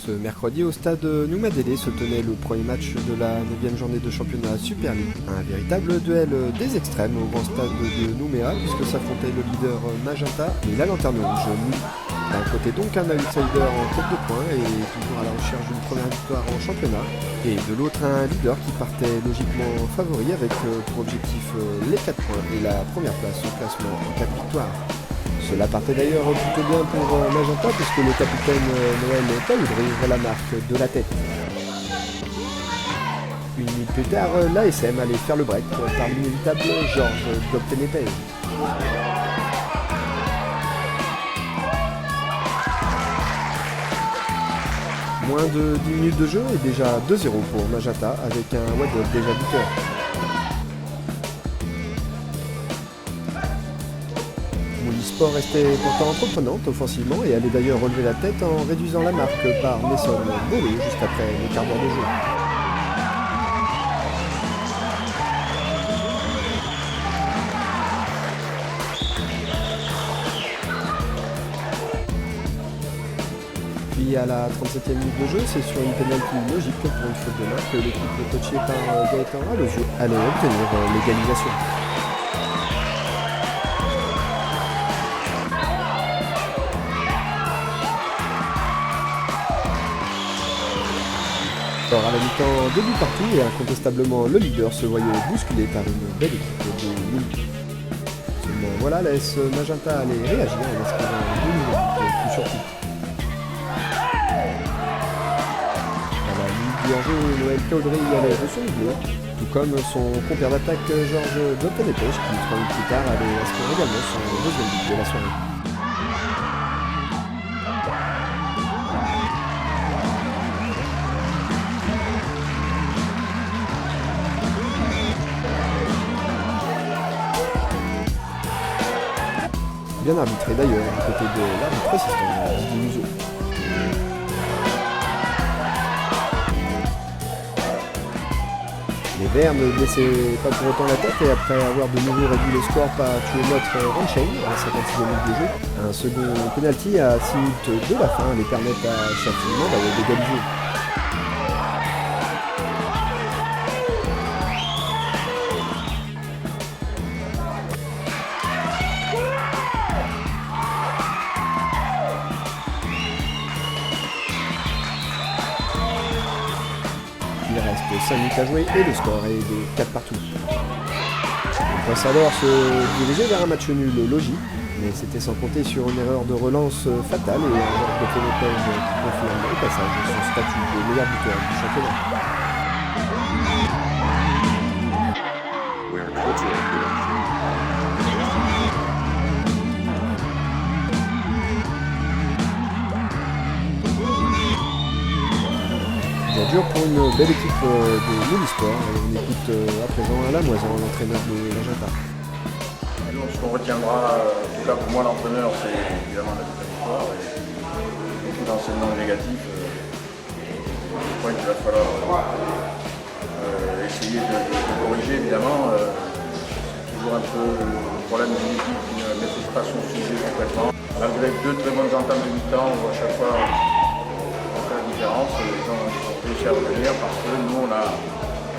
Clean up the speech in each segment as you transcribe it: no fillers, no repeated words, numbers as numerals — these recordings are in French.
Ce mercredi, au stade Noumadélé se tenait le premier match de la 9e journée de championnat Super League. Un véritable duel des extrêmes au grand stade de Nouméa, puisque s'affrontait le leader Magenta et la Lanterne Rouge. D'un côté donc un outsider en tête de points et toujours à la recherche d'une première victoire en championnat, et de l'autre un leader qui partait logiquement favori avec pour objectif les 4 points et la première place au classement en 4 victoires. Cela partait d'ailleurs plutôt bien pour Magenta puisque le capitaine Noël Paoudry ouvrait la marque de la tête. Une minute plus tard, l'ASM allait faire le break par l'inévitable Georges Doptenepay. Moins de 10 minutes de jeu et déjà 2-0 pour Magenta avec un Wadok déjà buteur. Sport restait pourtant entreprenante offensivement et allait d'ailleurs relever la tête en réduisant la marque par Nesson Bolo juste après le quart d'heure de jeu. Puis à la 37e minute de jeu, c'est sur une pénalty logique pour une faute de main que l'équipe coachée par Gaëtan Alozio allait obtenir l'égalisation. À la mi-temps, 2 buts partout et incontestablement le leader se voyait bousculé par une belle équipe de Lille. Seulement voilà, l'AS Magenta allait réagir en inscrivant 2 nouveaux buts plus surtout. À la limite du hors-jeu, Noël Paoudry allait de son doublé, tout comme son compère d'attaque Georges Doptenepay qui 3 minutes plus tard allait inscrire également son deuxième but de la soirée. Bien arbitré d'ailleurs, du côté de l'arbitre assistant Didier Museau. Les Verts ne baissaient pas pour autant la tête et après avoir de nouveau réduit le score par notre Ranchain à la 56e minute de jeu, un second penalty à 6 minutes de la fin les permettent à Châtillon d'égaliser. Il reste 5 minutes à jouer et le score est de 4 partout. On passe alors se diriger vers un match nul logique, mais c'était sans compter sur une erreur de relance fatale et un genre de pénalty qui confirme au passage son statut de meilleur buteur du championnat. Bien dur pour une belle équipe de Lille-Sport et on écoute à présent Alain Moisan, l'entraîneur de Magenta. Ce qu'on retiendra, en tout cas pour moi l'entraîneur, c'est évidemment la victoire et beaucoup d'enseignements négatifs. Je crois qu'il va falloir essayer de corriger évidemment. C'est toujours un peu le problème d'une équipe qui ne maîtrise pas son sujet complètement. Malgré 2 très bonnes entames de mi-temps, on voit à chaque fois faire la différence. Les gens ont réussi à revenir parce que nous on a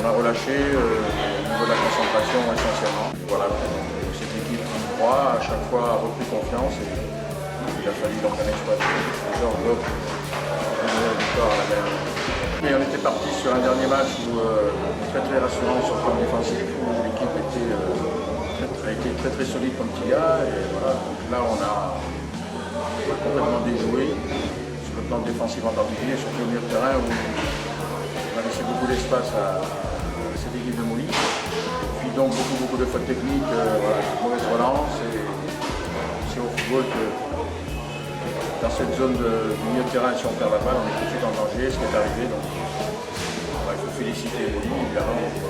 relâché au niveau de la concentration essentiellement. Et voilà, cette équipe qui croit à chaque fois a repris confiance et il a fallu donc un exploit de Georges Bloch pour donner la victoire à la dernière. Mais on était parti sur un dernier match où très rassurant sur le plan défensif, où l'équipe a été très solide comme Tia et voilà, donc là on a complètement déjoué sur le plan défensif en particulier, surtout au milieu de terrain où on a laissé beaucoup d'espace à cette équipe de Mouly. Puis donc beaucoup de fautes techniques, voilà, de mauvaises relances et c'est au football que dans cette zone du milieu de terrain, si on perd la balle, on est tout de suite en danger, ce qui est arrivé. Donc il faut féliciter Mouly évidemment pour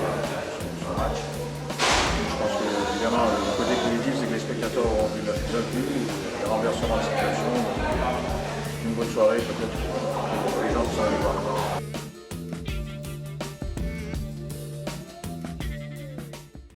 son match. Je pense que évidemment le côté positif c'est que les spectateurs auront vu le renversement de situation. Une bonne soirée peut-être pour les gens qui sont allés voir.